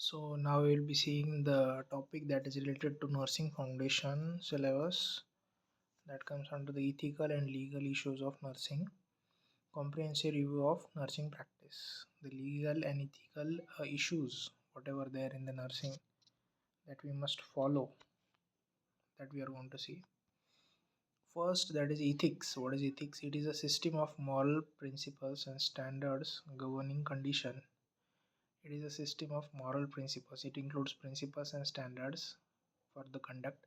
So now we will be seeing the topic that is related to nursing foundation syllabus that comes under the ethical and legal issues of nursing, comprehensive review of nursing practice, the legal and ethical issues, whatever there in the nursing that we must follow, that we are going to see. First, that is ethics. What is ethics? It is a system of moral principles and standards governing condition. It is a system of moral principles. It includes principles and standards for the conduct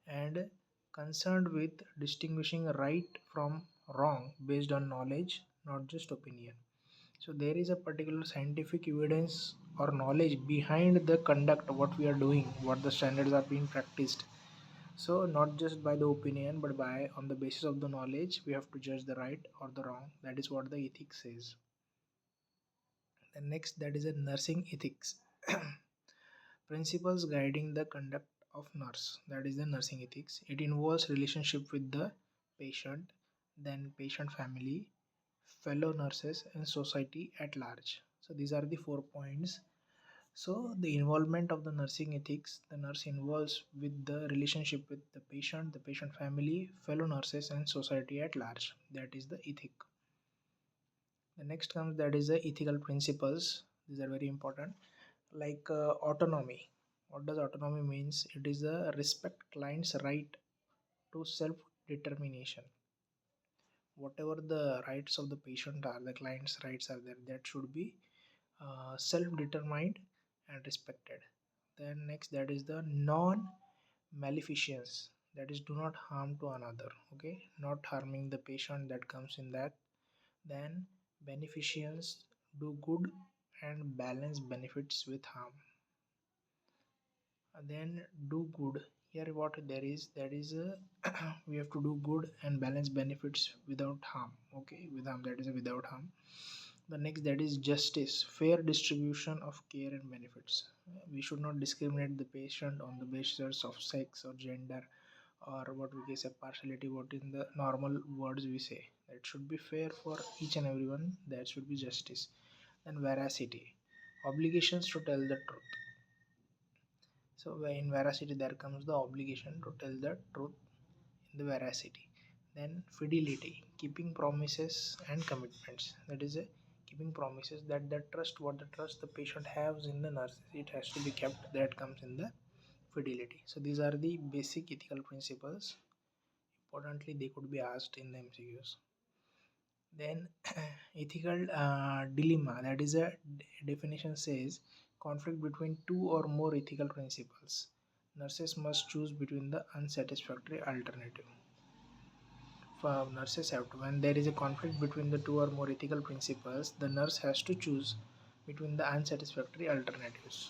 and concerned with distinguishing right from wrong based on knowledge, not just opinion. So there is a particular scientific evidence or knowledge behind the conduct, what we are doing, what the standards are being practiced. So not just by the opinion, but by on the basis of the knowledge, we have to judge the right or the wrong. That is what the ethics says. The next, that is a nursing ethics. Principles guiding the conduct of nurse, that is the nursing ethics. It involves relationship with the patient, then patient family, fellow nurses and society at large. So these are the 4 points. So the involvement of the nursing ethics, the nurse involves with the relationship with the patient family, fellow nurses and society at large. That is the ethic. The next comes, that is the ethical principles. These are very important. Like autonomy. What does autonomy means? It is a respect client's right to self determination. Whatever the rights of the patient are, the client's rights are there, that should be self determined and respected. Then next, that is the non maleficence, that is do not harm to another. Okay, not harming the patient, that comes in that. Then beneficence, do good and balance benefits with harm. Then do good, here what there is, that is a we have to do good and balance benefits without harm. Okay, with harm, that is a without harm. The next, that is justice, fair distribution of care and benefits. We should not discriminate the patient on the basis of sex or gender, or what we can say partiality, what in the normal words we say. That should be fair for each and everyone. That should be justice. Then veracity, obligations to tell the truth. So in veracity, there comes the obligation to tell the truth in the veracity. Then fidelity, keeping promises and commitments. That is a keeping promises, that the trust, what the trust the patient has in the nurse, it has to be kept. That comes in the fidelity. So these are the basic ethical principles. Importantly, they could be asked in the MCQs. Then ethical dilemma, that is a definition says conflict between two or more ethical principles. Nurses must choose between the unsatisfactory alternative. For nurses have to, when there is a conflict between the two or more ethical principles, the nurse has to choose between the unsatisfactory alternatives.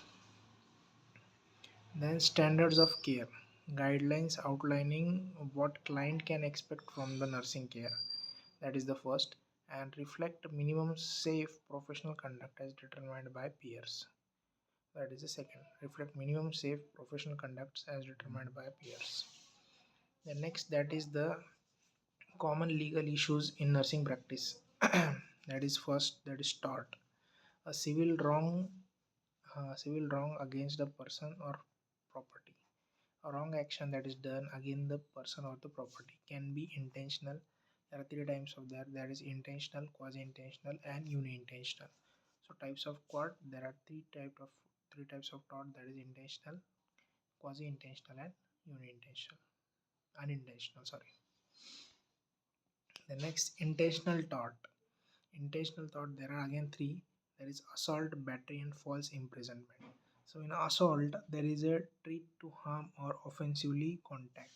Then standards of care, guidelines outlining what client can expect from the nursing care. That is the first. And reflect minimum safe professional conduct as determined by peers. That is the second. Reflect minimum safe professional conducts as determined by peers. The next, that is the common legal issues in nursing practice. That is first, that is tort. A civil wrong against a person or property. A wrong action that is done against the person or the property can be intentional. There are three types of that. That is intentional, quasi-intentional, and unintentional. So types of quad, there are three types of tort, that is intentional, quasi-intentional, and unintentional. Unintentional, sorry. The next, intentional tort. Intentional tort, there are again three. There is assault, battery, and false imprisonment. So in assault, there is a treat to harm or offensively contact.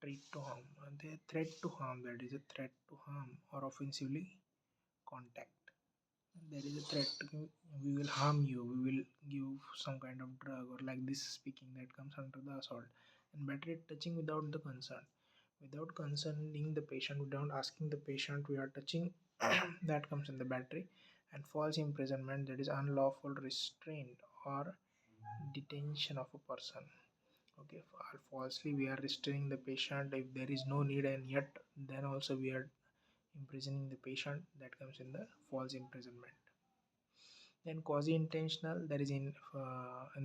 Treat to harm, and the threat to harm, that is a threat to harm or offensively contact. There is a threat to, we will harm you, we will give some kind of drug or like this speaking, that comes under the assault. And battery, touching without the consent, without concerning the patient, without asking the patient, we are touching that comes in the battery. And false imprisonment, that is unlawful restraint or detention of a person. Okay, falsely we are restraining the patient if there is no need, and yet then also we are imprisoning the patient. That comes in the false imprisonment. Then quasi-intentional, there is in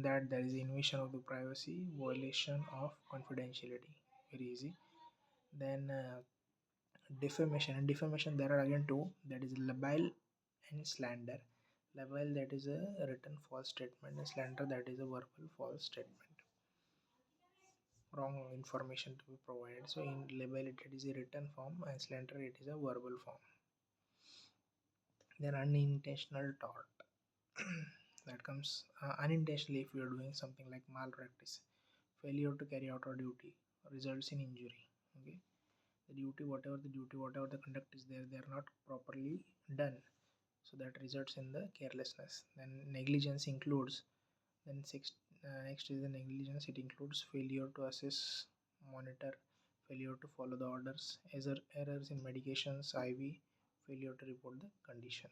that there is invasion of the privacy, violation of confidentiality, very easy. Then defamation. And defamation, there are again two, that is libel and slander. Libel, that is a written false statement, and slander, that is a verbal false statement, wrong information to be provided. So in libel it is a written form, and slander it is a verbal form. Then unintentional tort. That comes unintentionally, if you are doing something like malpractice, failure to carry out a duty results in injury. Okay, the duty, whatever the conduct is there, they are not properly done, so that results in the carelessness. Then negligence includes, then next is the negligence. It includes failure to assess, monitor, failure to follow the orders, errors in medications, IV, failure to report the condition.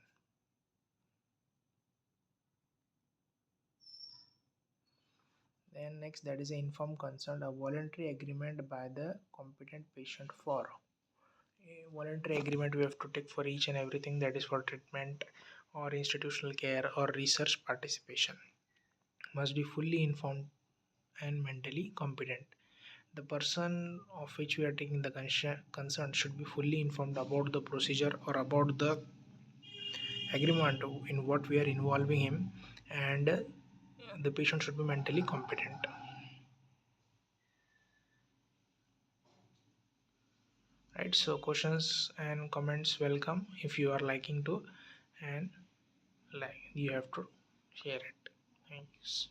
Then next, that is an informed consent, a voluntary agreement by the competent patient for. A voluntary agreement we have to take for each and everything, that is for treatment or institutional care or research participation. Must be fully informed and mentally competent. The person of which we are taking the consent should be fully informed about the procedure or about the agreement in what we are involving him, and the patient should be mentally competent. Right, so questions and comments welcome. If you are liking to, and like, you have to share it. Thanks.